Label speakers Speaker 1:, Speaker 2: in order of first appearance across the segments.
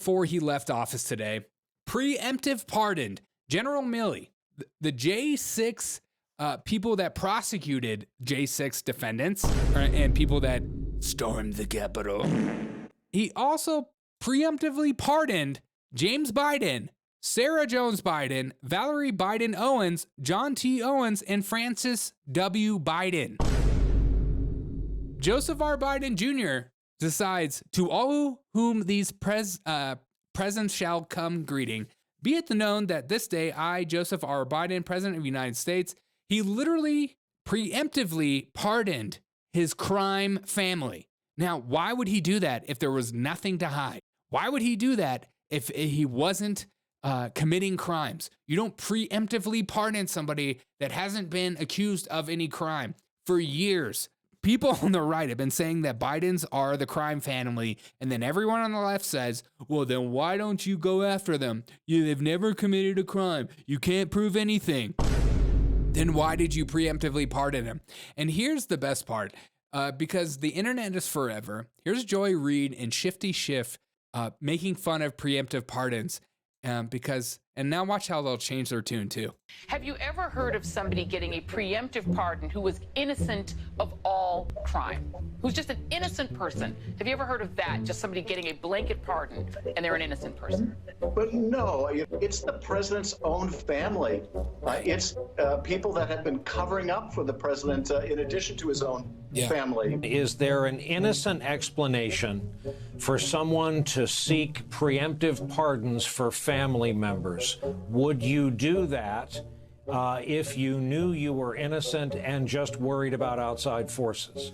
Speaker 1: before he left office today, preemptive pardoned General Milley, the J6 people that prosecuted J6 defendants and people that stormed the Capitol. He also preemptively pardoned James Biden, Sarah Jones Biden, Valerie Biden Owens, John T. Owens, and Francis W. Biden. Joseph R. Biden Jr. decides, to all whom these presents shall come greeting, be it known that this day I, Joseph R. Biden, President of the United States, he literally preemptively pardoned his crime family. Now, why would he do that if there was nothing to hide? Why would he do that if he wasn't committing crimes? You don't preemptively pardon somebody that hasn't been accused of any crime. For years, people on the right have been saying that Bidens are the crime family, and then everyone on the left says, well, then why don't you go after them? They've never committed a crime. You can't prove anything. Then why did you preemptively pardon him? And here's the best part, because the internet is forever. Here's Joy Reid and Shifty Schiff making fun of preemptive pardons, and now watch how they'll change their tune too.
Speaker 2: Have you ever heard of somebody getting a preemptive pardon who was innocent of all crime? Who's just an innocent person? Have you ever heard of that? Just somebody getting a blanket pardon and they're an innocent person?
Speaker 3: But no, it's the president's own family. It's people that have been covering up for the president in addition to his own family.
Speaker 4: Is there an innocent explanation for someone to seek preemptive pardons for family members? Would you do that if you knew you were innocent and just worried about outside forces?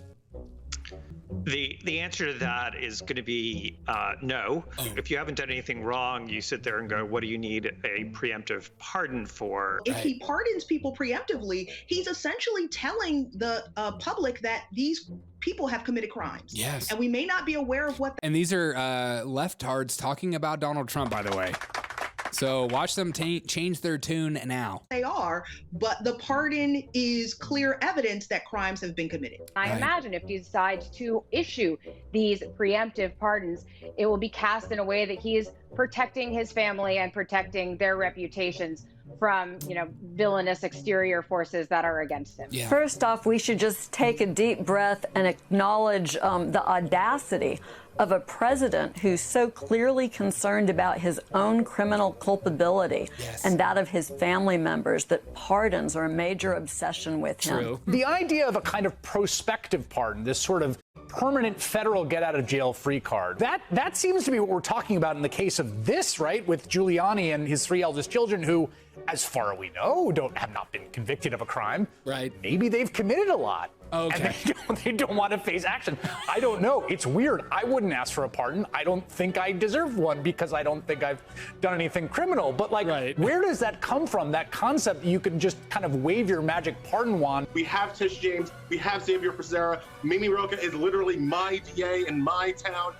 Speaker 5: The answer to that is going to be no. If you haven't done anything wrong, you sit there and go, what do you need a preemptive pardon for?
Speaker 6: If he pardons people preemptively, he's essentially telling the public that these people have committed crimes.
Speaker 1: Yes.
Speaker 6: And we may not be aware of what.
Speaker 1: And these are leftards talking about Donald Trump, by the way. So watch them change their tune now.
Speaker 6: They are, but the pardon is clear evidence that crimes have been committed.
Speaker 7: I imagine if he decides to issue these preemptive pardons, it will be cast in a way that he is protecting his family and protecting their reputations from, villainous exterior forces that are against him.
Speaker 1: Yeah.
Speaker 8: First off, we should just take a deep breath and acknowledge the audacity of a president who's so clearly concerned about his own criminal culpability and that of his family members that pardons are a major obsession with him.
Speaker 1: True.
Speaker 9: The idea of a kind of prospective pardon, this sort of permanent federal get-out-of-jail-free card, that seems to be what we're talking about in the case of this, right, with Giuliani and his 3 eldest children who, as far as we know, have not been convicted of a crime.
Speaker 1: Right.
Speaker 9: Maybe they've committed a lot.
Speaker 1: Okay.
Speaker 9: And they don't want to face action. I don't know. It's weird. I wouldn't ask for a pardon. I don't think I deserve one because I don't think I've done anything criminal. But, where does that come from, that concept that you can just kind of wave your magic pardon wand?
Speaker 10: We have Tish James. We have Xavier Becerra. Mimi Rocha is literally my DA in my town.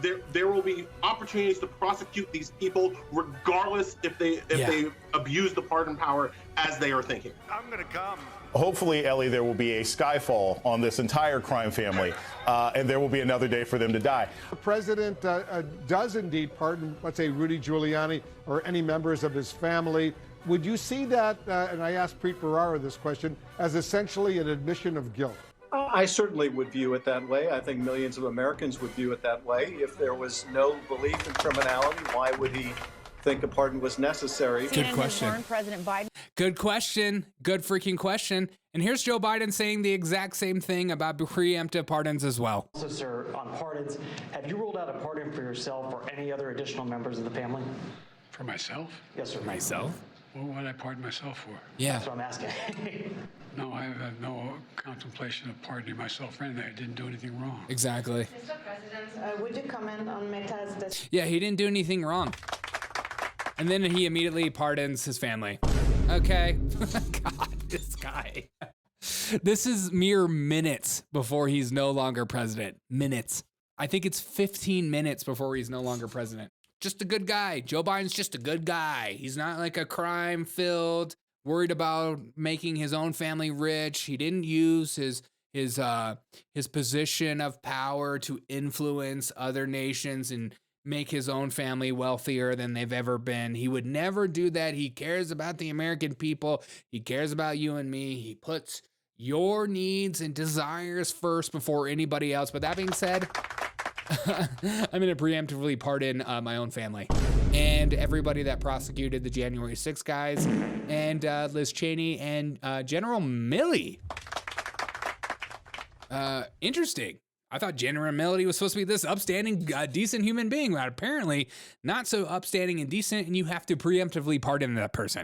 Speaker 10: There will be opportunities to prosecute these people regardless if they abuse the pardon power as they are thinking.
Speaker 11: I'm going to come.
Speaker 12: Hopefully, Ellie, there will be a skyfall on this entire crime family, and there will be another day for them to die.
Speaker 11: The president does indeed pardon, let's say, Rudy Giuliani or any members of his family. Would you see that, and I asked Preet Bharara this question, as essentially an admission of guilt?
Speaker 3: I certainly would view it that way. I think millions of Americans would view it that way. If there was no belief in criminality, why would he think a pardon was necessary?
Speaker 1: Good question.
Speaker 7: President Biden.
Speaker 1: Good question. Good freaking question. And here's Joe Biden saying the exact same thing about preemptive pardons as well.
Speaker 13: So, sir, on pardons, have you ruled out a pardon for yourself or any other additional members of the family?
Speaker 14: For myself?
Speaker 13: Yes, sir.
Speaker 1: Myself?
Speaker 14: What would I pardon myself for?
Speaker 1: Yeah.
Speaker 13: That's what I'm asking.
Speaker 14: No, I have no contemplation of pardoning myself for anything. I didn't do anything wrong.
Speaker 1: Exactly.
Speaker 15: Mr. President, would you comment on Meta's decision?
Speaker 1: Yeah, he didn't do anything wrong. And then he immediately pardons his family. Okay. God, this guy. This is mere minutes before he's no longer president. Minutes. I think it's 15 minutes before he's no longer president. Just a good guy. Joe Biden's just a good guy. He's not like a crime-filled, worried about making his own family rich. He didn't use his position of power to influence other nations and make his own family wealthier than they've ever been. He would never do that. He cares about the American people. He cares about you and me. He puts your needs and desires first before anybody else. But that being said, I'm going to preemptively pardon my own family and everybody that prosecuted the January 6 guys and Liz Cheney and General Milley. Interesting. I thought General Milley was supposed to be this upstanding, decent human being, but apparently not so upstanding and decent, and you have to preemptively pardon that person.